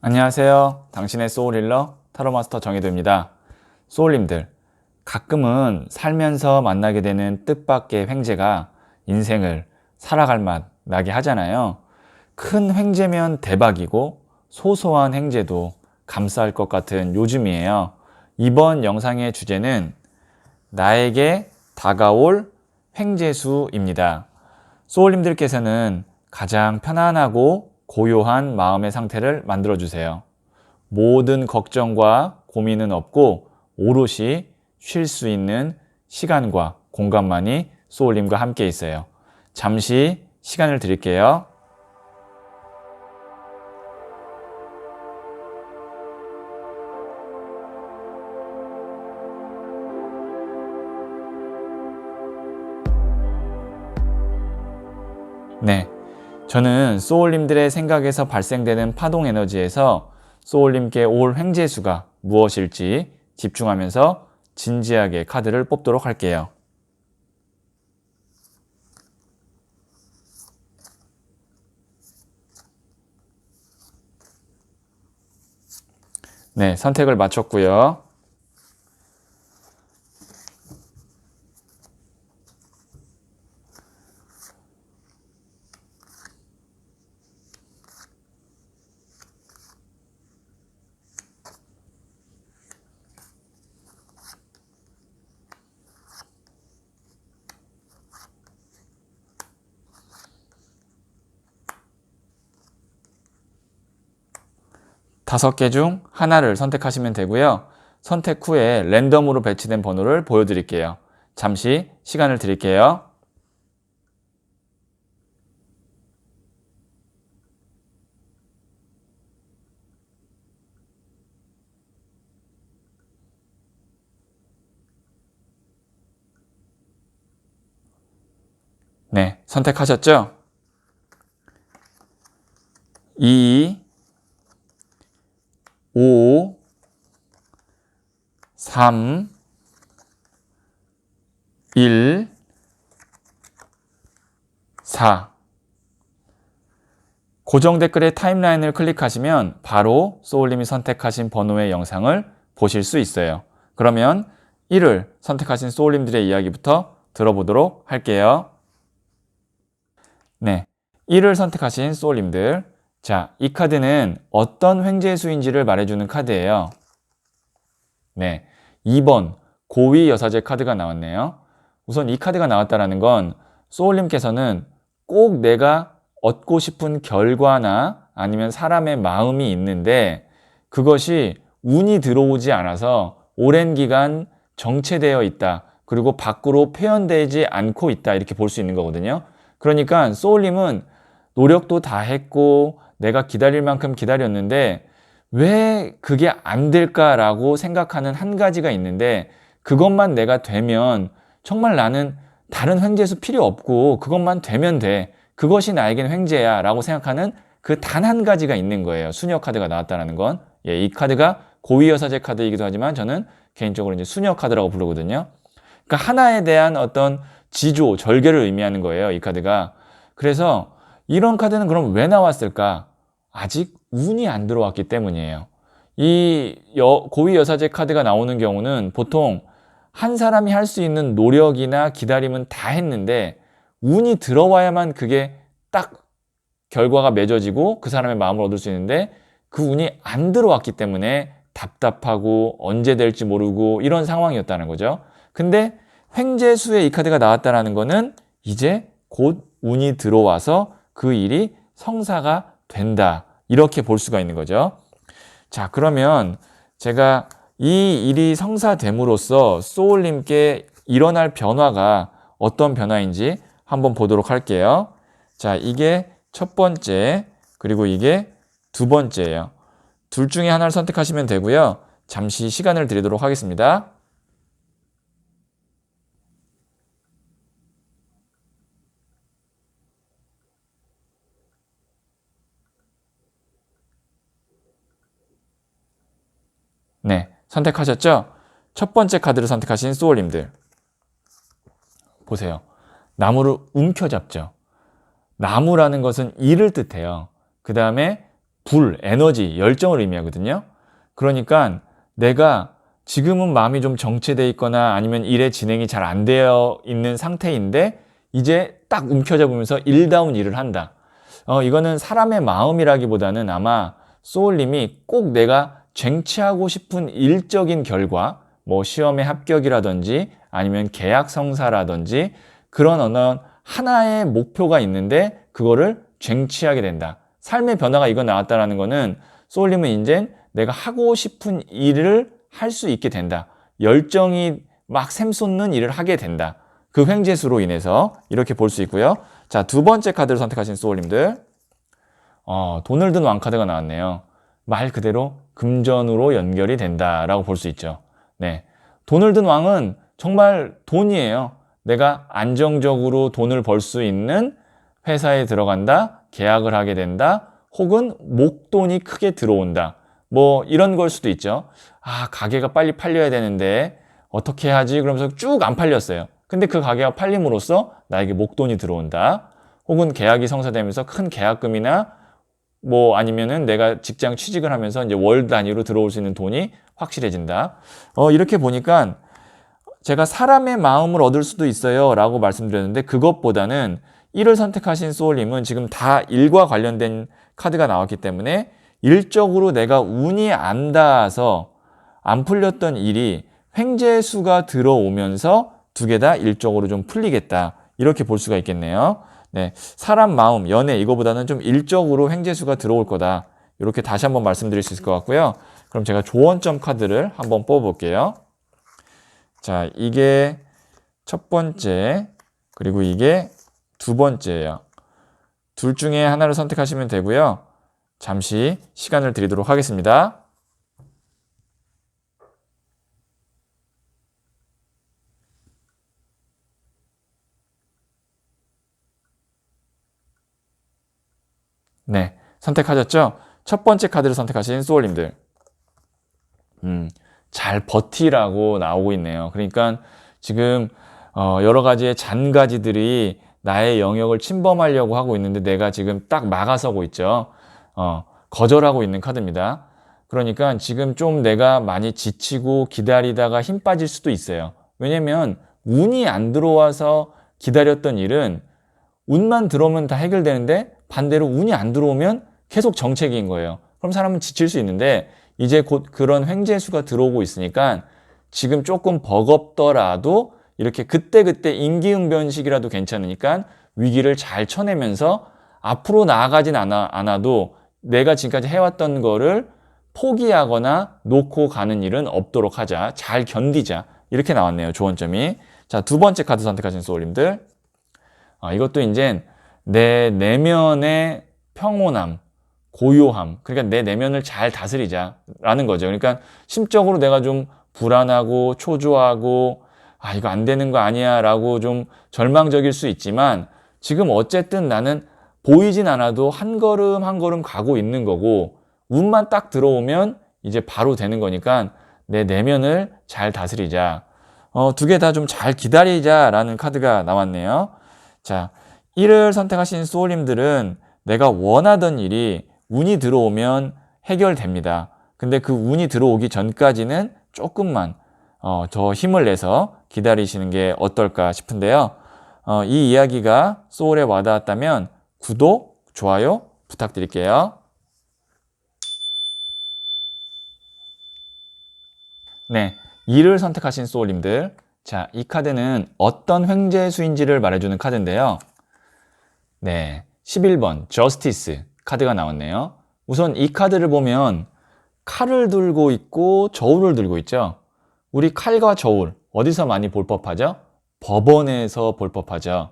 안녕하세요. 당신의 소울힐러 타로마스터 정혜도입니다. 소울님들, 가끔은 살면서 만나게 되는 뜻밖의 횡재가 인생을 살아갈 맛 나게 하잖아요. 큰 횡재면 대박이고 소소한 횡재도 감사할 것 같은 요즘이에요. 이번 영상의 주제는 나에게 다가올 횡재수입니다. 소울님들께서는 가장 편안하고 고요한 마음의 상태를 만들어주세요. 모든 걱정과 고민은 없고 오롯이 쉴 수 있는 시간과 공간만이 소울님과 함께 있어요. 잠시 시간을 드릴게요. 네. 저는 소울님들의 생각에서 발생되는 파동 에너지에서 소울님께 올 횡재수가 무엇일지 집중하면서 진지하게 카드를 뽑도록 할게요. 네, 선택을 마쳤고요. 다섯 개 중 하나를 선택하시면 되고요. 선택 후에 랜덤으로 배치된 번호를 보여드릴게요. 잠시 시간을 드릴게요. 네, 선택하셨죠? 2, 5, 3, 1, 4. 고정 댓글의 타임라인을 클릭하시면 바로 소울님이 선택하신 번호의 영상을 보실 수 있어요. 그러면 1을 선택하신 소울님들의 이야기부터 들어보도록 할게요. 네, 1을 선택하신 소울님들. 자, 이 카드는 어떤 횡재수인지를 말해주는 카드예요. 네, 2번 고위 여사제 카드가 나왔네요. 우선 이 카드가 나왔다는 건 소울님께서는 꼭 내가 얻고 싶은 결과나 아니면 사람의 마음이 있는데 그것이 운이 들어오지 않아서 오랜 기간 정체되어 있다. 그리고 밖으로 표현되지 않고 있다. 이렇게 볼 수 있는 거거든요. 그러니까 소울님은 노력도 다 했고 내가 기다릴 만큼 기다렸는데 왜 그게 안 될까라고 생각하는 한 가지가 있는데 그것만 내가 되면 정말 나는 다른 횡재수 필요 없고 그것만 되면 돼. 그것이 나에겐 횡재야 라고 생각하는 그 단 한 가지가 있는 거예요. 수녀 카드가 나왔다는 건. 예, 이 카드가 고위여사제 카드이기도 하지만 저는 개인적으로 이제 수녀 카드라고 부르거든요. 그러니까 하나에 대한 어떤 지조, 절개를 의미하는 거예요. 이 카드가. 그래서 이런 카드는 그럼 왜 나왔을까? 아직 운이 안 들어왔기 때문이에요. 이 고위 여사제 카드가 나오는 경우는 보통 한 사람이 할 수 있는 노력이나 기다림은 다 했는데 운이 들어와야만 그게 딱 결과가 맺어지고 그 사람의 마음을 얻을 수 있는데 그 운이 안 들어왔기 때문에 답답하고 언제 될지 모르고 이런 상황이었다는 거죠. 근데 횡재수의 이 카드가 나왔다는 거는 이제 곧 운이 들어와서 그 일이 성사가 된다. 이렇게 볼 수가 있는 거죠. 자, 그러면 제가 이 일이 성사됨으로써 소울님께 일어날 변화가 어떤 변화인지 한번 보도록 할게요. 자, 이게 첫 번째, 그리고 이게 두 번째예요. 둘 중에 하나를 선택하시면 되고요. 잠시 시간을 드리도록 하겠습니다. 네, 선택하셨죠? 첫 번째 카드를 선택하신 소울님들. 보세요. 나무를 움켜잡죠. 나무라는 것은 일을 뜻해요. 그 다음에 불, 에너지, 열정을 의미하거든요. 그러니까 내가 지금은 마음이 좀 정체돼 있거나 아니면 일의 진행이 잘 안 되어 있는 상태인데 이제 딱 움켜잡으면서 일다운 일을 한다. 이거는 사람의 마음이라기보다는 아마 소울님이 꼭 내가 쟁취하고 싶은 일적인 결과, 뭐 시험의 합격이라든지 아니면 계약 성사라든지 그런 어느 하나의 목표가 있는데 그거를 쟁취하게 된다. 삶의 변화가 이거 나왔다라는 거는 소울님은 이제 내가 하고 싶은 일을 할 수 있게 된다. 열정이 막 샘솟는 일을 하게 된다. 그 횡재수로 인해서 이렇게 볼 수 있고요. 자, 두 번째 카드를 선택하신 소울님들. 돈을 든 왕카드가 나왔네요. 말 그대로 금전으로 연결이 된다라고 볼 수 있죠. 네. 돈을 든 왕은 정말 돈이에요. 내가 안정적으로 돈을 벌 수 있는 회사에 들어간다, 계약을 하게 된다, 혹은 목돈이 크게 들어온다. 뭐 이런 걸 수도 있죠. 가게가 빨리 팔려야 되는데 어떻게 하지? 그러면서 쭉 안 팔렸어요. 근데 그 가게가 팔림으로써 나에게 목돈이 들어온다. 혹은 계약이 성사되면서 큰 계약금이나 뭐 아니면은 내가 직장 취직을 하면서 이제 월 단위로 들어올 수 있는 돈이 확실해진다. 이렇게 보니까 제가 사람의 마음을 얻을 수도 있어요 라고 말씀드렸는데 그것보다는 1을 선택하신 소울님은 지금 다 일과 관련된 카드가 나왔기 때문에 일적으로 내가 운이 안 닿아서 안 풀렸던 일이 횡재수가 들어오면서 두 개 다 일적으로 좀 풀리겠다. 이렇게 볼 수가 있겠네요. 네, 사람 마음, 연애 이거보다는 좀 일적으로 횡재수가 들어올 거다. 이렇게 다시 한번 말씀드릴 수 있을 것 같고요. 그럼 제가 조언점 카드를 한번 뽑아볼게요. 자, 이게 첫 번째, 그리고 이게 두 번째예요. 둘 중에 하나를 선택하시면 되고요. 잠시 시간을 드리도록 하겠습니다. 네, 선택하셨죠? 첫 번째 카드를 선택하신 소울님들. 잘 버티라고 나오고 있네요. 그러니까 지금 여러 가지의 잔가지들이 나의 영역을 침범하려고 하고 있는데 내가 지금 딱 막아서고 있죠. 거절하고 있는 카드입니다. 그러니까 지금 좀 내가 많이 지치고 기다리다가 힘 빠질 수도 있어요. 왜냐면 운이 안 들어와서 기다렸던 일은 운만 들어오면 다 해결되는데 반대로 운이 안 들어오면 계속 정체기인 거예요. 그럼 사람은 지칠 수 있는데 이제 곧 그런 횡재수가 들어오고 있으니까 지금 조금 버겁더라도 이렇게 그때그때 임기응변식이라도 괜찮으니까 위기를 잘 쳐내면서 앞으로 나아가진 않아도 내가 지금까지 해왔던 거를 포기하거나 놓고 가는 일은 없도록 하자. 잘 견디자. 이렇게 나왔네요. 조언점이. 자, 두 번째 카드 선택하신 소울님들. 이것도 이제 내 내면의 평온함, 고요함. 그러니까 내 내면을 잘 다스리자라는 거죠. 그러니까 심적으로 내가 좀 불안하고 초조하고 이거 안 되는 거 아니야 라고 좀 절망적일 수 있지만 지금 어쨌든 나는 보이진 않아도 한 걸음 한 걸음 가고 있는 거고 운만 딱 들어오면 이제 바로 되는 거니까 내 내면을 잘 다스리자. 두 개 다 좀 잘 기다리자라는 카드가 나왔네요. 자, 1을 선택하신 소울님들은 내가 원하던 일이 운이 들어오면 해결됩니다. 근데 그 운이 들어오기 전까지는 조금만 더 힘을 내서 기다리시는 게 어떨까 싶은데요. 이 이야기가 소울에 와닿았다면 구독, 좋아요 부탁드릴게요. 네, 2를 선택하신 소울님들. 자, 이 카드는 어떤 횡재수인지를 말해주는 카드인데요. 네, 11번 저스티스 카드가 나왔네요. 우선 이 카드를 보면 칼을 들고 있고 저울을 들고 있죠. 우리 칼과 저울 어디서 많이 볼 법하죠? 법원에서 볼 법하죠.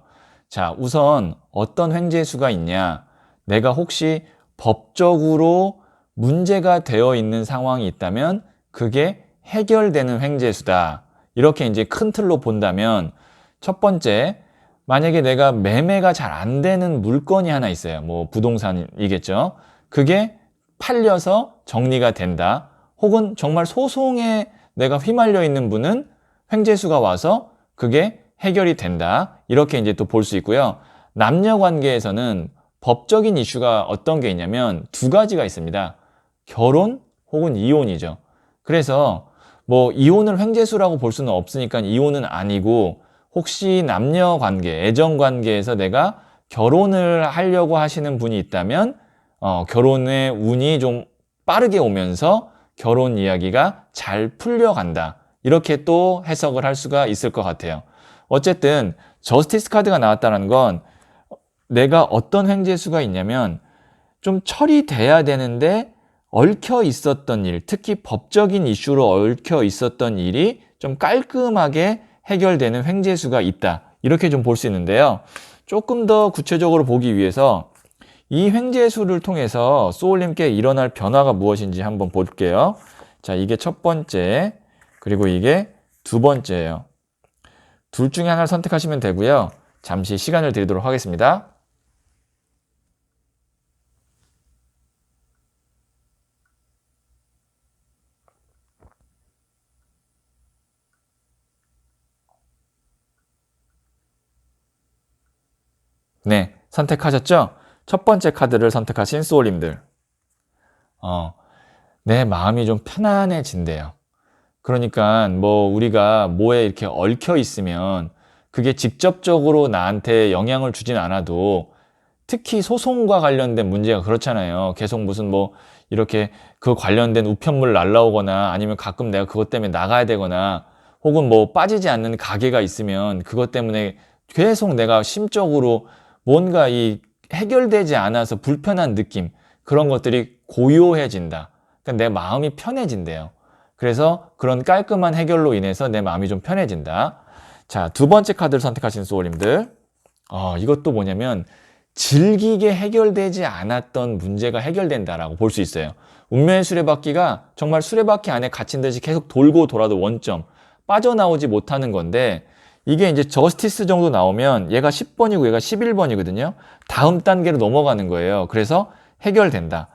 자, 우선 어떤 횡재수가 있냐? 내가 혹시 법적으로 문제가 되어 있는 상황이 있다면 그게 해결되는 횡재수다. 이렇게 이제 큰 틀로 본다면 첫 번째, 만약에 내가 매매가 잘 안 되는 물건이 하나 있어요. 뭐 부동산이겠죠. 그게 팔려서 정리가 된다. 혹은 정말 소송에 내가 휘말려 있는 분은 횡재수가 와서 그게 해결이 된다. 이렇게 이제 또 볼 수 있고요. 남녀 관계에서는 법적인 이슈가 어떤 게 있냐면 두 가지가 있습니다. 결혼 혹은 이혼이죠. 그래서 뭐 이혼을 횡재수라고 볼 수는 없으니까 이혼은 아니고, 혹시 남녀 관계, 애정 관계에서 내가 결혼을 하려고 하시는 분이 있다면 결혼의 운이 좀 빠르게 오면서 결혼 이야기가 잘 풀려간다. 이렇게 또 해석을 할 수가 있을 것 같아요. 어쨌든 저스티스 카드가 나왔다는 건 내가 어떤 횡재수가 있냐면 좀 처리돼야 되는데 얽혀 있었던 일, 특히 법적인 이슈로 얽혀 있었던 일이 좀 깔끔하게 해결되는 횡재수가 있다. 이렇게 좀 볼 수 있는데요. 조금 더 구체적으로 보기 위해서 이 횡재수를 통해서 소울님께 일어날 변화가 무엇인지 한번 볼게요. 자, 이게 첫 번째, 그리고 이게 두 번째예요. 둘 중에 하나를 선택하시면 되고요. 잠시 시간을 드리도록 하겠습니다. 네, 선택하셨죠? 첫 번째 카드를 선택하신 소울님들. 내 마음이 좀 편안해진대요. 그러니까 뭐 우리가 뭐에 이렇게 얽혀 있으면 그게 직접적으로 나한테 영향을 주진 않아도, 특히 소송과 관련된 문제가 그렇잖아요. 계속 무슨 뭐 이렇게 그 관련된 우편물 날라오거나, 아니면 가끔 내가 그것 때문에 나가야 되거나, 혹은 뭐 빠지지 않는 가게가 있으면 그것 때문에 계속 내가 심적으로 뭔가 이 해결되지 않아서 불편한 느낌, 그런 것들이 고요해진다. 그러니까 내 마음이 편해진대요. 그래서 그런 깔끔한 해결로 인해서 내 마음이 좀 편해진다. 자, 두 번째 카드를 선택하신 소울님들. 이것도 뭐냐면 질기게 해결되지 않았던 문제가 해결된다라고 볼 수 있어요. 운명의 수레바퀴가 정말 수레바퀴 안에 갇힌 듯이 계속 돌고 돌아도 원점, 빠져나오지 못하는 건데, 이게 이제 저스티스 정도 나오면 얘가 10번이고 얘가 11번이거든요. 다음 단계로 넘어가는 거예요. 그래서 해결된다.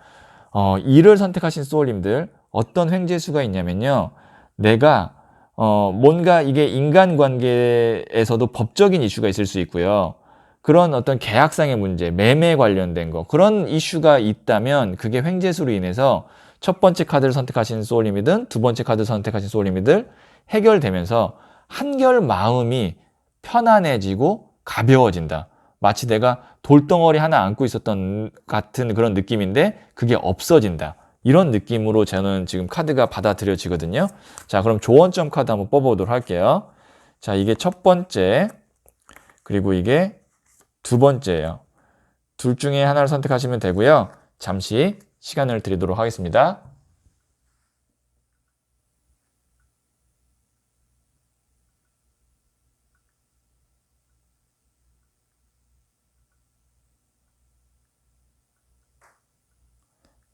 이를 선택하신 소울님들, 어떤 횡재수가 있냐면요. 내가 뭔가 이게 인간관계에서도 법적인 이슈가 있을 수 있고요. 그런 어떤 계약상의 문제, 매매 관련된 거, 그런 이슈가 있다면 그게 횡재수로 인해서 첫 번째 카드를 선택하신 소울님이든 두 번째 카드를 선택하신 소울님이들 해결되면서 한결 마음이 편안해지고 가벼워진다. 마치 내가 돌덩어리 하나 안고 있었던 같은 그런 느낌인데 그게 없어진다. 이런 느낌으로 저는 지금 카드가 받아들여지거든요. 자, 그럼 조언점 카드 한번 뽑아보도록 할게요. 자, 이게 첫 번째, 그리고 이게 두 번째예요. 둘 중에 하나를 선택하시면 되고요. 잠시 시간을 드리도록 하겠습니다.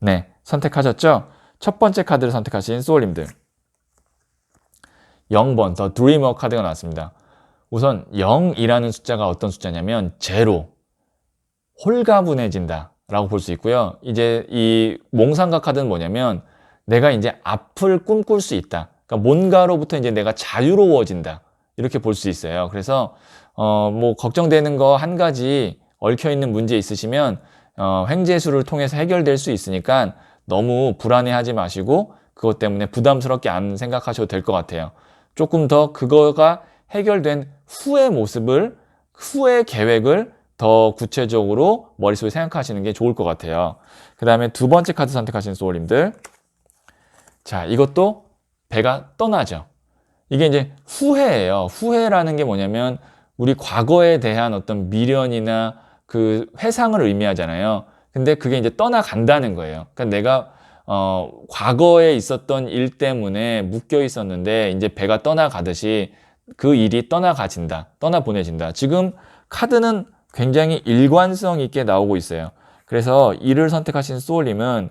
네, 선택하셨죠? 첫 번째 카드를 선택하신 소울님들. 0번, 더 드리머 카드가 나왔습니다. 우선 0이라는 숫자가 어떤 숫자냐면 제로, 홀가분해진다 라고 볼 수 있고요. 이제 이 몽상가 카드는 뭐냐면 내가 이제 앞을 꿈꿀 수 있다. 그러니까 뭔가로부터 이제 내가 자유로워진다. 이렇게 볼 수 있어요. 그래서 뭐 걱정되는 거 한 가지 얽혀 있는 문제 있으시면 횡재수를 통해서 해결될 수 있으니까 너무 불안해하지 마시고 그것 때문에 부담스럽게 안 생각하셔도 될 것 같아요. 조금 더 그거가 해결된 후의 모습을, 후의 계획을 더 구체적으로 머릿속에 생각하시는 게 좋을 것 같아요. 그 다음에 두 번째 카드 선택하신 소울님들. 자, 이것도 배가 떠나죠. 이게 이제 후회예요. 후회라는 게 뭐냐면 우리 과거에 대한 어떤 미련이나 그 회상을 의미하잖아요. 근데 그게 이제 떠나간다는 거예요. 그러니까 내가 과거에 있었던 일 때문에 묶여 있었는데 이제 배가 떠나가듯이 그 일이 떠나가진다, 떠나보내진다. 지금 카드는 굉장히 일관성 있게 나오고 있어요. 그래서 이를 선택하신 소울님은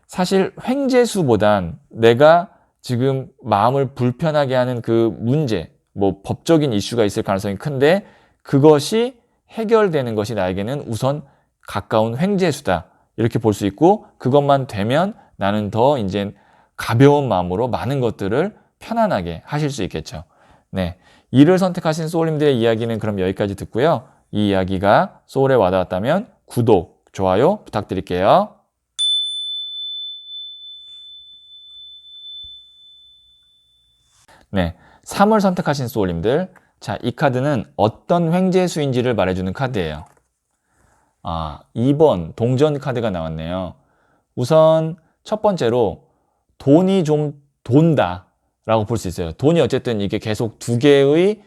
사실 횡재수보단 내가 지금 마음을 불편하게 하는 그 문제, 뭐 법적인 이슈가 있을 가능성이 큰데 그것이 해결되는 것이 나에게는 우선 가까운 횡재수다. 이렇게 볼 수 있고, 그것만 되면 나는 더 이제 가벼운 마음으로 많은 것들을 편안하게 하실 수 있겠죠. 네. 이를 선택하신 소울님들의 이야기는 그럼 여기까지 듣고요. 이 이야기가 소울에 와닿았다면 구독, 좋아요 부탁드릴게요. 네, 3을 선택하신 소울님들, 자, 이 카드는 어떤 횡재수인지를 말해주는 카드예요. 2번 동전 카드가 나왔네요. 우선 첫 번째로 돈이 좀 돈다 라고 볼 수 있어요. 돈이 어쨌든 이게 계속 두 개의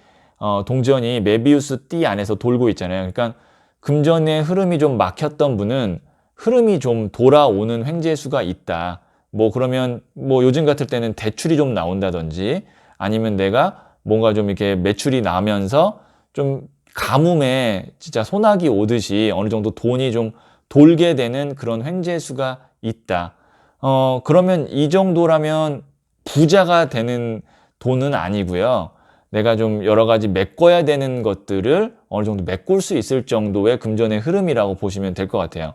동전이 메비우스 띠 안에서 돌고 있잖아요. 그러니까 금전의 흐름이 좀 막혔던 분은 흐름이 좀 돌아오는 횡재수가 있다. 뭐 그러면 뭐 요즘 같을 때는 대출이 좀 나온다든지 아니면 내가 뭔가 좀 이렇게 매출이 나면서 좀 가뭄에 진짜 소나기 오듯이 어느 정도 돈이 좀 돌게 되는 그런 횡재수가 있다. 그러면 이 정도라면 부자가 되는 돈은 아니고요. 내가 좀 여러 가지 메꿔야 되는 것들을 어느 정도 메꿀 수 있을 정도의 금전의 흐름이라고 보시면 될 것 같아요.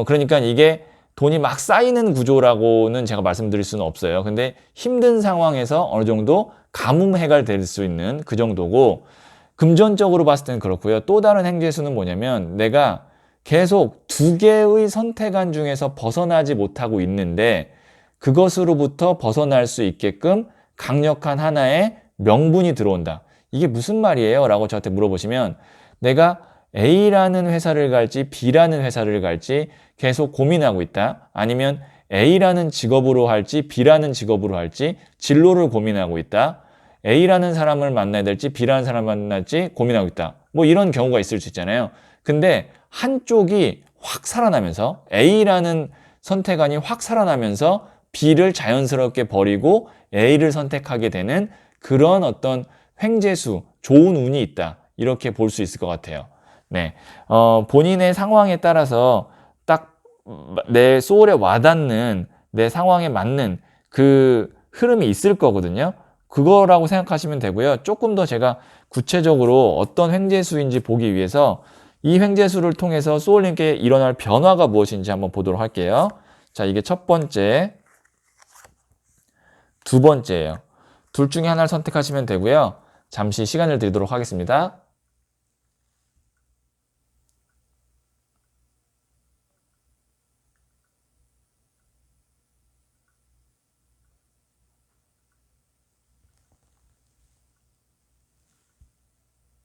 그러니까 이게 돈이 막 쌓이는 구조라고는 제가 말씀드릴 수는 없어요. 근데 힘든 상황에서 어느 정도 가뭄 해결될 수 있는 그 정도고, 금전적으로 봤을 때는 그렇고요. 또 다른 행재수는 뭐냐면 내가 계속 두 개의 선택안 중에서 벗어나지 못하고 있는데 그것으로부터 벗어날 수 있게끔 강력한 하나의 명분이 들어온다. 이게 무슨 말이에요? 라고 저한테 물어보시면 내가 A라는 회사를 갈지 B라는 회사를 갈지 계속 고민하고 있다. 아니면 A라는 직업으로 할지 B라는 직업으로 할지 진로를 고민하고 있다. A라는 사람을 만나야 될지 B라는 사람을 만날지 고민하고 있다. 뭐 이런 경우가 있을 수 있잖아요. 근데 한쪽이 확 살아나면서 A라는 선택안이 확 살아나면서 B를 자연스럽게 버리고 A를 선택하게 되는 그런 어떤 횡재수, 좋은 운이 있다. 이렇게 볼 수 있을 것 같아요. 네. 본인의 상황에 따라서 딱 내 소울에 와닿는 내 상황에 맞는 그 흐름이 있을 거거든요. 그거라고 생각하시면 되고요. 조금 더 제가 구체적으로 어떤 횡재수인지 보기 위해서 이 횡재수를 통해서 소울님께 일어날 변화가 무엇인지 한번 보도록 할게요. 자, 이게 첫 번째, 두 번째예요. 둘 중에 하나를 선택하시면 되고요. 잠시 시간을 드리도록 하겠습니다.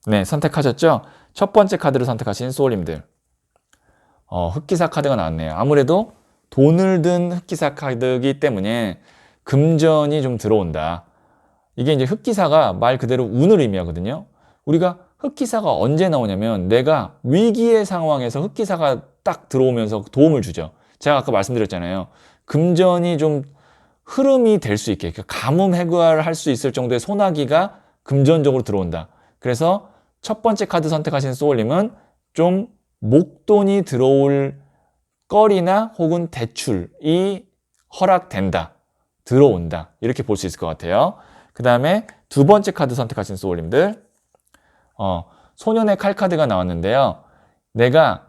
네, 선택하셨죠? 첫 번째 카드를 선택하신 소울님들. 흑기사 카드가 나왔네요. 아무래도 돈을 든 흑기사 카드이기 때문에 금전이 좀 들어온다. 이게 이제 흑기사가 말 그대로 운을 의미하거든요. 우리가 흑기사가 언제 나오냐면 내가 위기의 상황에서 흑기사가 딱 들어오면서 도움을 주죠. 제가 아까 말씀드렸잖아요. 금전이 좀 흐름이 될 수 있게, 가뭄 해결할 수 있을 정도의 소나기가 금전적으로 들어온다. 그래서 첫 번째 카드 선택하신 소울님은 좀 목돈이 들어올 거리나 혹은 대출이 허락된다, 들어온다, 이렇게 볼 수 있을 것 같아요. 그 다음에 두 번째 카드 선택하신 소울님들, 소년의 칼 카드가 나왔는데요. 내가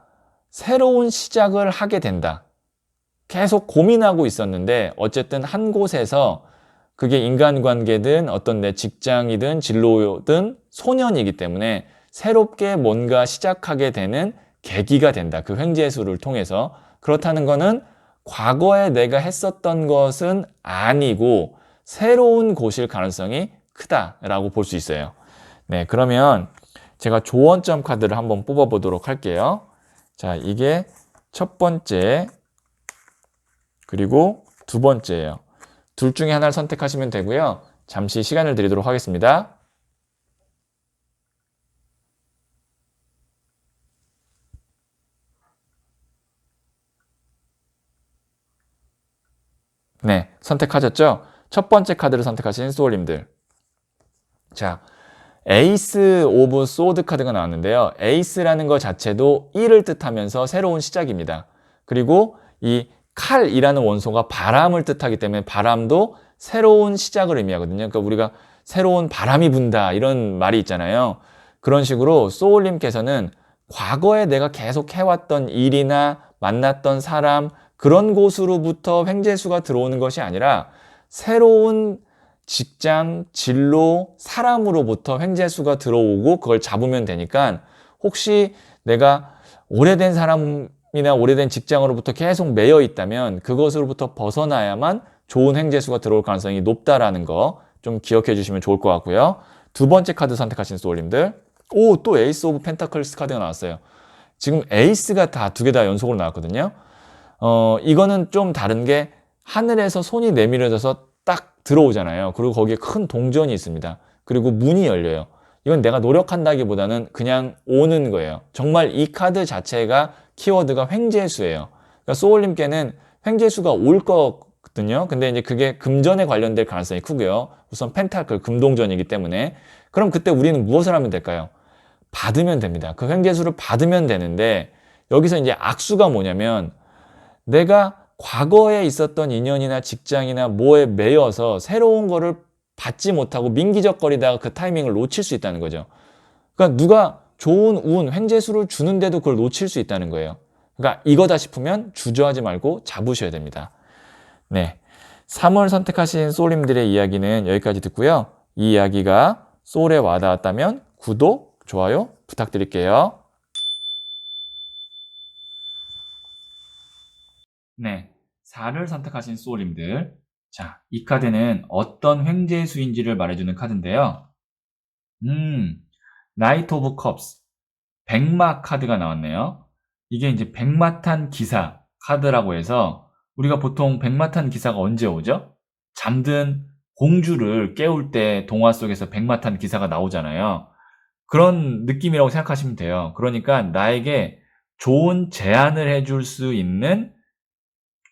새로운 시작을 하게 된다. 계속 고민하고 있었는데 어쨌든 한 곳에서, 그게 인간관계든 어떤 내 직장이든 진로든 소년이기 때문에 새롭게 뭔가 시작하게 되는 계기가 된다. 그 횡재수를 통해서. 그렇다는 거는 과거에 내가 했었던 것은 아니고 새로운 곳일 가능성이 크다라고 볼 수 있어요. 네, 그러면 제가 조언점 카드를 한번 뽑아 보도록 할게요. 자, 이게 첫 번째, 그리고 두 번째예요. 둘 중에 하나를 선택하시면 되고요. 잠시 시간을 드리도록 하겠습니다. 네, 선택하셨죠? 첫 번째 카드를 선택하신 소울님들. 자, 에이스 오브 소드 카드가 나왔는데요. 에이스라는 것 자체도 1을 뜻하면서 새로운 시작입니다. 그리고 이 칼이라는 원소가 바람을 뜻하기 때문에 바람도 새로운 시작을 의미하거든요. 그러니까 우리가 새로운 바람이 분다 이런 말이 있잖아요. 그런 식으로 소울님께서는 과거에 내가 계속 해왔던 일이나 만났던 사람, 그런 곳으로부터 횡재수가 들어오는 것이 아니라 새로운 직장, 진로, 사람으로부터 횡재수가 들어오고 그걸 잡으면 되니까, 혹시 내가 오래된 사람이나 오래된 직장으로부터 계속 매여 있다면 그것으로부터 벗어나야만 좋은 횡재수가 들어올 가능성이 높다라는 거 좀 기억해 주시면 좋을 것 같고요. 두 번째 카드 선택하신 소울님들. 오, 또 에이스 오브 펜타클스 카드가 나왔어요. 지금 에이스가 다 두 개 다 연속으로 나왔거든요. 이거는 좀 다른 게 하늘에서 손이 내밀어져서 딱 들어오잖아요. 그리고 거기에 큰 동전이 있습니다. 그리고 문이 열려요. 이건 내가 노력한다기보다는 그냥 오는 거예요. 정말 이 카드 자체가 키워드가 횡재수예요. 그러니까 소울님께는 횡재수가 올 거거든요. 근데 이제 그게 금전에 관련될 가능성이 크고요. 우선 펜타클, 금동전이기 때문에. 그럼 그때 우리는 무엇을 하면 될까요? 받으면 됩니다. 그 횡재수를 받으면 되는데 여기서 이제 악수가 뭐냐면 내가 과거에 있었던 인연이나 직장이나 뭐에 매여서 새로운 거를 받지 못하고 민기적거리다가 그 타이밍을 놓칠 수 있다는 거죠. 그러니까 누가 좋은 운, 횡재수를 주는데도 그걸 놓칠 수 있다는 거예요. 그러니까 이거다 싶으면 주저하지 말고 잡으셔야 됩니다. 네, 3월 선택하신 소울님들의 이야기는 여기까지 듣고요. 이 이야기가 소울에 와닿았다면 구독, 좋아요 부탁드릴게요. 네, 4를 선택하신 소울님들. 자, 이 카드는 어떤 횡재수인지를 말해주는 카드인데요. 나이트 오브 컵스, 백마 카드가 나왔네요. 이게 이제 백마탄 기사 카드라고 해서 우리가 보통 백마탄 기사가 언제 오죠? 잠든 공주를 깨울 때 동화 속에서 백마탄 기사가 나오잖아요. 그런 느낌이라고 생각하시면 돼요. 그러니까 나에게 좋은 제안을 해줄 수 있는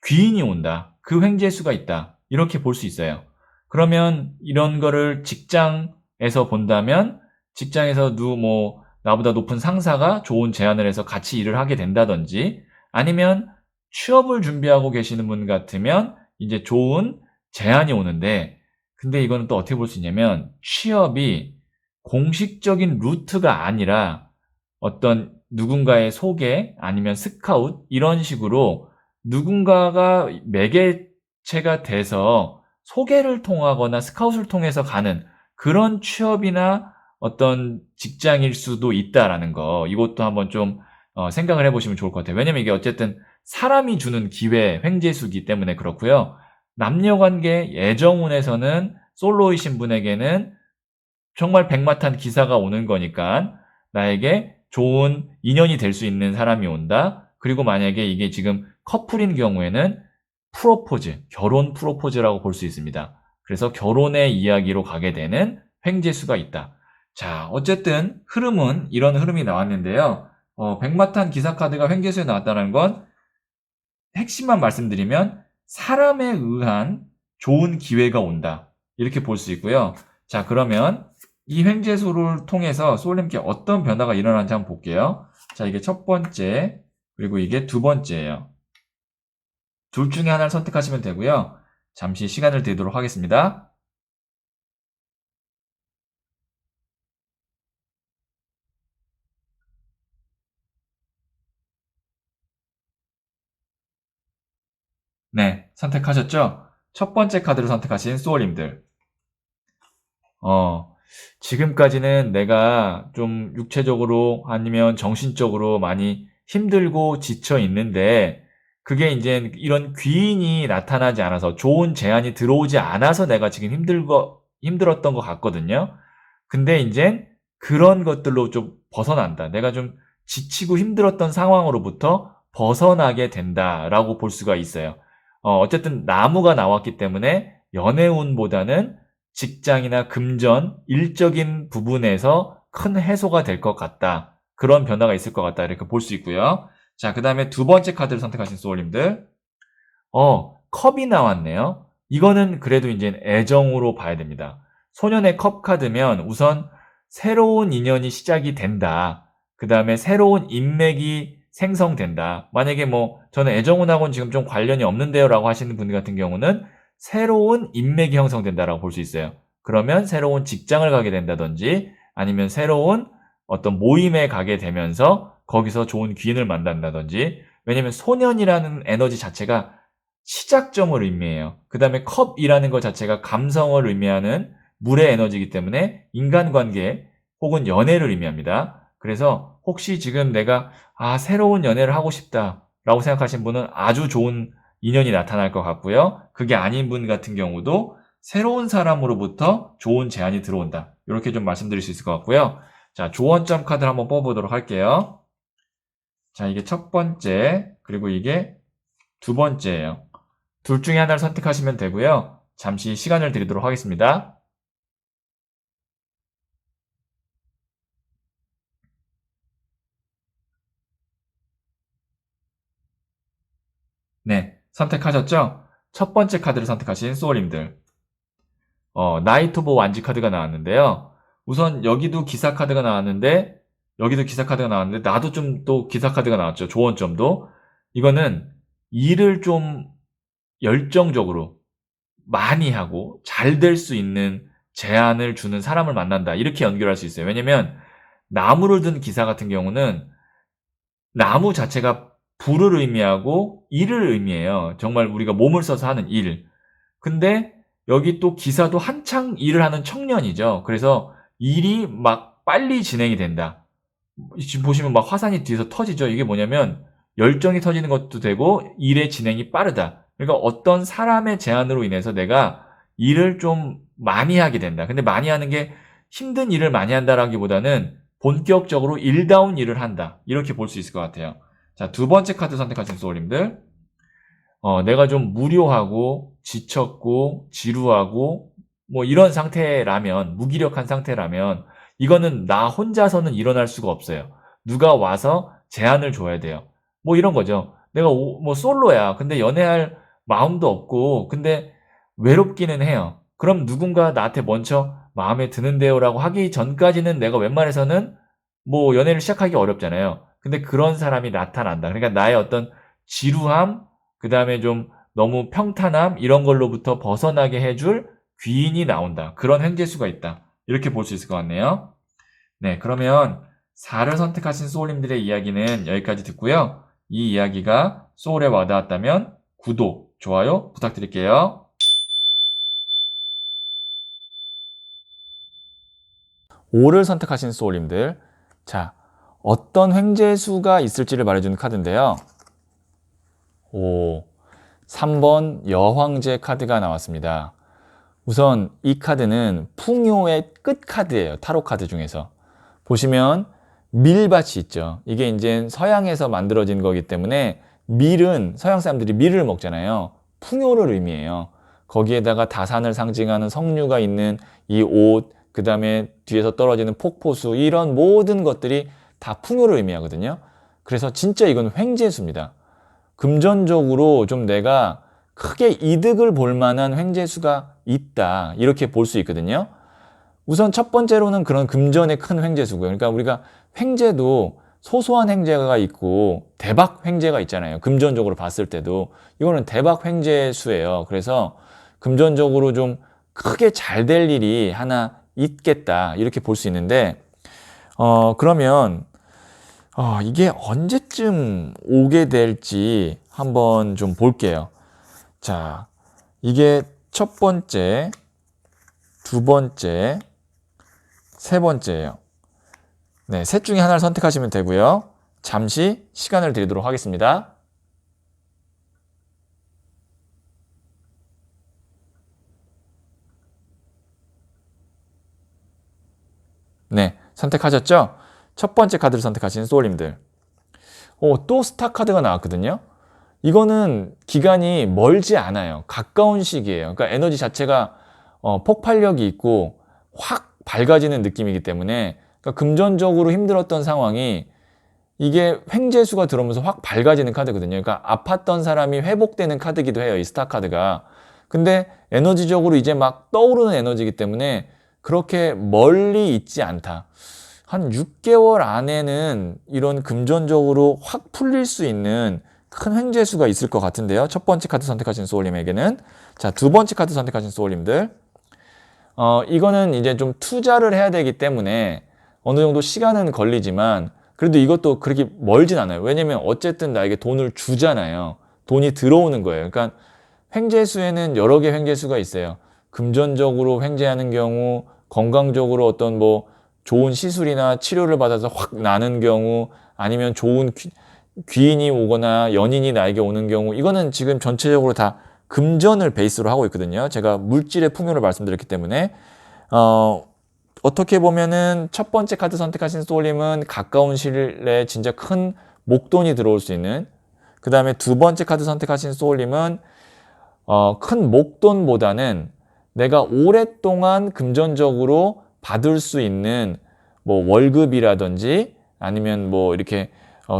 귀인이 온다. 그 횡재수가 있다. 이렇게 볼 수 있어요. 그러면 이런 거를 직장에서 본다면 직장에서 나보다 높은 상사가 좋은 제안을 해서 같이 일을 하게 된다든지 아니면 취업을 준비하고 계시는 분 같으면 이제 좋은 제안이 오는데 근데 이거는 또 어떻게 볼 수 있냐면 취업이 공식적인 루트가 아니라 어떤 누군가의 소개 아니면 스카웃 이런 식으로 누군가가 매개체가 돼서 소개를 통하거나 스카웃을 통해서 가는 그런 취업이나 어떤 직장일 수도 있다라는 거 이것도 한번 좀 생각을 해보시면 좋을 것 같아요. 왜냐면 이게 어쨌든 사람이 주는 기회 횡재수기 때문에 그렇고요. 남녀관계 애정운에서는 솔로이신 분에게는 정말 백마탄 기사가 오는 거니까 나에게 좋은 인연이 될 수 있는 사람이 온다. 그리고 만약에 이게 지금 커플인 경우에는 프로포즈, 결혼 프로포즈라고 볼 수 있습니다. 그래서 결혼의 이야기로 가게 되는 횡재수가 있다. 자, 어쨌든 흐름은 이런 흐름이 나왔는데요. 백마탄 기사 카드가 횡재수에 나왔다는 건 핵심만 말씀드리면 사람에 의한 좋은 기회가 온다. 이렇게 볼 수 있고요. 자, 그러면 이 횡재수를 통해서 소울님께 어떤 변화가 일어나는지 한번 볼게요. 자, 이게 첫 번째, 그리고 이게 두 번째예요. 둘 중에 하나를 선택하시면 되고요. 잠시 시간을 드리도록 하겠습니다. 네, 선택하셨죠? 첫 번째 카드를 선택하신 소울님들. 지금까지는 내가 좀 육체적으로 아니면 정신적으로 많이 힘들고 지쳐 있는데 그게 이제 이런 귀인이 나타나지 않아서 좋은 제안이 들어오지 않아서 내가 지금 힘들었던 것 같거든요. 근데 이제 그런 것들로 좀 벗어난다. 내가 좀 지치고 힘들었던 상황으로부터 벗어나게 된다라고 볼 수가 있어요. 어쨌든 나무가 나왔기 때문에 연애운보다는 직장이나 금전, 일적인 부분에서 큰 해소가 될 것 같다. 그런 변화가 있을 것 같다. 이렇게 볼 수 있고요. 자, 그 다음에 두 번째 카드를 선택하신 소울님들. 컵이 나왔네요. 이거는 그래도 이제 애정으로 봐야 됩니다. 소년의 컵 카드면 우선 새로운 인연이 시작이 된다. 그 다음에 새로운 인맥이 생성된다. 만약에 저는 애정운하고는 지금 좀 관련이 없는데요 라고 하시는 분 같은 경우는 새로운 인맥이 형성된다라고 볼 수 있어요. 그러면 새로운 직장을 가게 된다든지 아니면 새로운 어떤 모임에 가게 되면서 거기서 좋은 귀인을 만난다든지 왜냐면 소년이라는 에너지 자체가 시작점을 의미해요. 그 다음에 컵이라는 것 자체가 감성을 의미하는 물의 에너지이기 때문에 인간관계 혹은 연애를 의미합니다. 그래서 혹시 지금 내가 새로운 연애를 하고 싶다라고 생각하신 분은 아주 좋은 인연이 나타날 것 같고요. 그게 아닌 분 같은 경우도 새로운 사람으로부터 좋은 제안이 들어온다. 이렇게 좀 말씀드릴 수 있을 것 같고요. 자, 조언점 카드를 한번 뽑아보도록 할게요. 자, 이게 첫 번째, 그리고 이게 두 번째예요. 둘 중에 하나를 선택하시면 되고요. 잠시 시간을 드리도록 하겠습니다. 네, 선택하셨죠? 첫 번째 카드를 선택하신 소울님들. 나이트 오브 완지 카드가 나왔는데요. 우선 여기도 기사 카드가 나왔는데, 여기도 기사 카드가 나왔는데, 나도 좀 또 기사 카드가 나왔죠. 조언점도. 이거는 일을 좀 열정적으로 많이 하고 잘 될 수 있는 제안을 주는 사람을 만난다. 이렇게 연결할 수 있어요. 왜냐면 나무를 든 기사 같은 경우는 나무 자체가 불을 의미하고 일을 의미해요. 정말 우리가 몸을 써서 하는 일. 근데 여기 또 기사도 한창 일을 하는 청년이죠. 그래서 일이 막 빨리 진행이 된다. 지금 보시면 막 화산이 뒤에서 터지죠. 이게 뭐냐면 열정이 터지는 것도 되고 일의 진행이 빠르다. 그러니까 어떤 사람의 제안으로 인해서 내가 일을 좀 많이 하게 된다. 근데 많이 하는 게 힘든 일을 많이 한다라기보다는 본격적으로 일다운 일을 한다. 이렇게 볼 수 있을 것 같아요. 자, 두 번째 카드 선택하신 소울님들. 내가 좀 무료하고 지쳤고 지루하고 뭐 이런 상태라면, 무기력한 상태라면 이거는 나 혼자서는 일어날 수가 없어요. 누가 와서 제안을 줘야 돼요. 뭐 이런 거죠. 내가 뭐 솔로야. 근데 연애할 마음도 없고 근데 외롭기는 해요. 그럼 누군가 나한테 먼저 마음에 드는데요라고 하기 전까지는 내가 웬만해서는 뭐 연애를 시작하기 어렵잖아요. 근데 그런 사람이 나타난다. 그러니까 나의 어떤 지루함, 그 다음에 좀 너무 평탄함 이런 걸로부터 벗어나게 해줄 귀인이 나온다. 그런 횡재수가 있다. 이렇게 볼 수 있을 것 같네요. 네, 그러면 4를 선택하신 소울님들의 이야기는 여기까지 듣고요. 이 이야기가 소울에 와닿았다면 구독, 좋아요 부탁드릴게요. 5를 선택하신 소울님들. 자, 어떤 횡재수가 있을지를 말해주는 카드인데요. 5, 3번 여황제 카드가 나왔습니다. 우선 이 카드는 풍요의 끝 카드예요. 타로 카드 중에서. 보시면 밀밭이 있죠. 이게 이제 서양에서 만들어진 거기 때문에 밀은 서양 사람들이 밀을 먹잖아요. 풍요를 의미해요. 거기에다가 다산을 상징하는 석류가 있는 이 옷, 그 다음에 뒤에서 떨어지는 폭포수 이런 모든 것들이 다 풍요를 의미하거든요. 그래서 진짜 이건 횡재수입니다. 금전적으로 좀 내가 크게 이득을 볼 만한 횡재수가 있다. 이렇게 볼 수 있거든요. 우선 첫 번째로는 그런 금전의 큰 횡재수고요. 그러니까 우리가 횡재도 소소한 횡재가 있고 대박 횡재가 있잖아요. 금전적으로 봤을 때도 이거는 대박 횡재수예요. 그래서 금전적으로 좀 크게 잘 될 일이 하나 있겠다. 이렇게 볼 수 있는데 그러면 이게 언제쯤 오게 될지 한번 좀 볼게요. 자, 이게 첫 번째, 두 번째, 세 번째예요. 네, 셋 중에 하나를 선택하시면 되고요. 잠시 시간을 드리도록 하겠습니다. 네, 선택하셨죠? 첫 번째 카드를 선택하신 소울님들. 또 스타 카드가 나왔거든요. 이거는 기간이 멀지 않아요. 가까운 시기예요. 그러니까 에너지 자체가 폭발력이 있고 확 밝아지는 느낌이기 때문에 그러니까 금전적으로 힘들었던 상황이 이게 횡재수가 들어오면서 확 밝아지는 카드거든요. 그러니까 아팠던 사람이 회복되는 카드기도 해요. 이 스타 카드가. 근데 에너지적으로 이제 막 떠오르는 에너지이기 때문에 그렇게 멀리 있지 않다. 한 6개월 안에는 이런 금전적으로 확 풀릴 수 있는 큰 횡재수가 있을 것 같은데요. 첫 번째 카드 선택하신 소울님에게는. 자, 두 번째 카드 선택하신 소울님들. 이거는 이제 좀 투자를 해야 되기 때문에 어느 정도 시간은 걸리지만 그래도 이것도 그렇게 멀진 않아요. 왜냐면 어쨌든 나에게 돈을 주잖아요. 돈이 들어오는 거예요. 그러니까 횡재수에는 여러 개 횡재수가 있어요. 금전적으로 횡재하는 경우, 건강적으로 어떤 뭐 좋은 시술이나 치료를 받아서 확 나는 경우, 아니면 좋은 귀인이 오거나 연인이 나에게 오는 경우, 이거는 지금 전체적으로 다 금전을 베이스로 하고 있거든요. 제가 물질의 풍요를 말씀드렸기 때문에 어떻게 보면은 첫 번째 카드 선택하신 소울님은 가까운 시일 내에 진짜 큰 목돈이 들어올 수 있는, 그 다음에 두 번째 카드 선택하신 소울님은 큰 목돈보다는 내가 오랫동안 금전적으로 받을 수 있는 뭐 월급이라든지 아니면 뭐 이렇게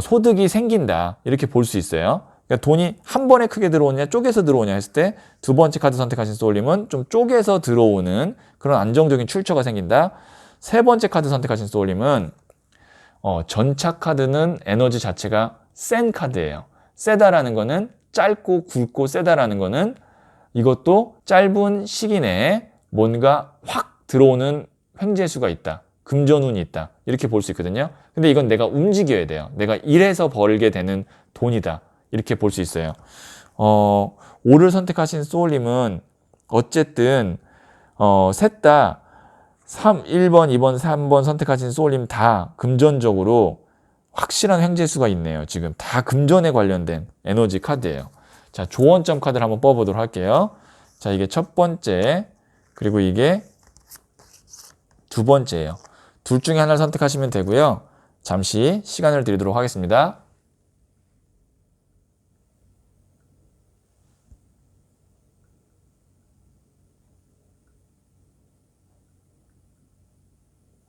소득이 생긴다, 이렇게 볼 수 있어요. 그러니까 돈이 한 번에 크게 들어오냐 쪼개서 들어오냐 했을 때 두 번째 카드 선택하신 소울님은 좀 쪼개서 들어오는 그런 안정적인 출처가 생긴다. 세 번째 카드 선택하신 소울님은 전차 카드는 에너지 자체가 센 카드예요. 세다라는 거는 짧고 굵고 세다라는 거는 이것도 짧은 시기 내에 뭔가 확 들어오는 횡재수가 있다, 금전운이 있다, 이렇게 볼 수 있거든요. 근데 이건 내가 움직여야 돼요. 내가 일해서 벌게 되는 돈이다, 이렇게 볼 수 있어요. 5를 선택하신 소울님은 어쨌든 셋 다 1번, 2번, 3번 선택하신 소울님 다 금전적으로 확실한 횡재수가 있네요. 지금 다 금전에 관련된 에너지 카드예요. 자, 조언점 카드를 한번 뽑아보도록 할게요. 자, 이게 첫 번째, 그리고 이게 두 번째예요. 둘 중에 하나를 선택하시면 되고요. 잠시 시간을 드리도록 하겠습니다.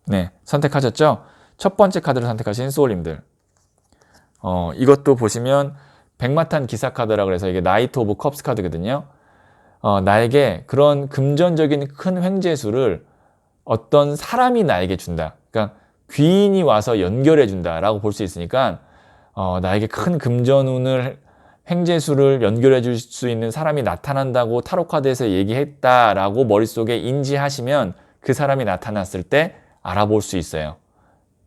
네, 선택하셨죠? 첫 번째 카드를 선택하신 소울님들. 이것도 보시면 백마탄 기사 카드라 그래서 이게 나이트 오브 컵스 카드거든요. 나에게 그런 금전적인 큰 횡재수를 어떤 사람이 나에게 준다. 그러니까 귀인이 와서 연결해 준다라고 볼 수 있으니까 나에게 큰 금전운을, 횡재수를 연결해 줄 수 있는 사람이 나타난다고 타로 카드에서 얘기했다라고 머릿속에 인지하시면 그 사람이 나타났을 때 알아볼 수 있어요.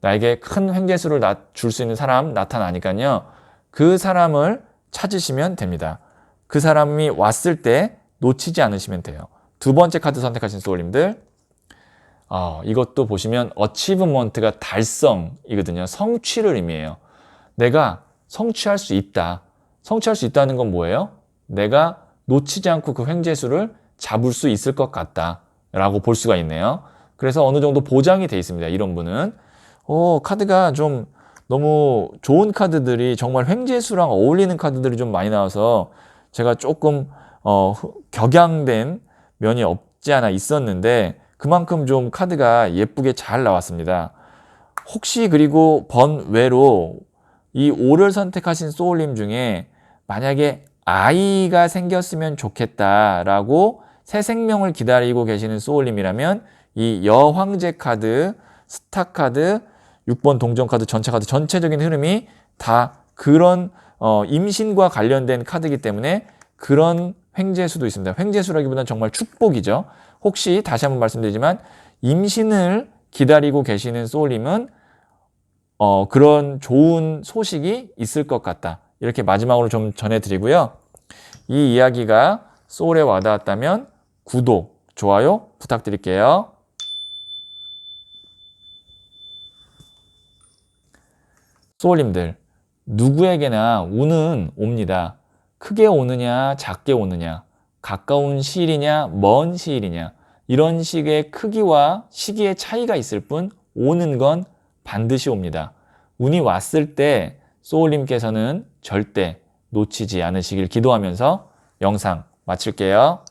나에게 큰 횡재수를 줄 수 있는 사람 나타나니까요. 그 사람을 찾으시면 됩니다. 그 사람이 왔을 때 놓치지 않으시면 돼요. 두 번째 카드 선택하신 소울님들, 이것도 보시면 어치브먼트가 달성이거든요. 성취를 의미해요. 내가 성취할 수 있다. 성취할 수 있다는 건 뭐예요? 내가 놓치지 않고 그 횡재수를 잡을 수 있을 것 같다 라고 볼 수가 있네요. 그래서 어느 정도 보장이 돼 있습니다. 이런 분은. 카드가 좀 너무 좋은 카드들이, 정말 횡재수랑 어울리는 카드들이 좀 많이 나와서 제가 조금 격양된 면이 없지 않아 있었는데, 그만큼 좀 카드가 예쁘게 잘 나왔습니다. 혹시 그리고 번외로 이 5를 선택하신 소울님 중에 만약에 아이가 생겼으면 좋겠다라고 새 생명을 기다리고 계시는 소울님이라면 이 여황제 카드, 스타 카드, 6번 동전 카드, 전차 카드 전체적인 흐름이 다 그런 임신과 관련된 카드이기 때문에 그런 횡재수도 있습니다. 횡재수라기보다는 정말 축복이죠. 혹시 다시 한번 말씀드리지만 임신을 기다리고 계시는 소울님은 그런 좋은 소식이 있을 것 같다. 이렇게 마지막으로 좀 전해드리고요. 이 이야기가 소울에 와닿았다면 구독, 좋아요 부탁드릴게요. 소울님들, 누구에게나 운은 옵니다. 크게 오느냐, 작게 오느냐, 가까운 시일이냐, 먼 시일이냐, 이런 식의 크기와 시기의 차이가 있을 뿐 오는 건 반드시 옵니다. 운이 왔을 때 소울님께서는 절대 놓치지 않으시길 기도하면서 영상 마칠게요.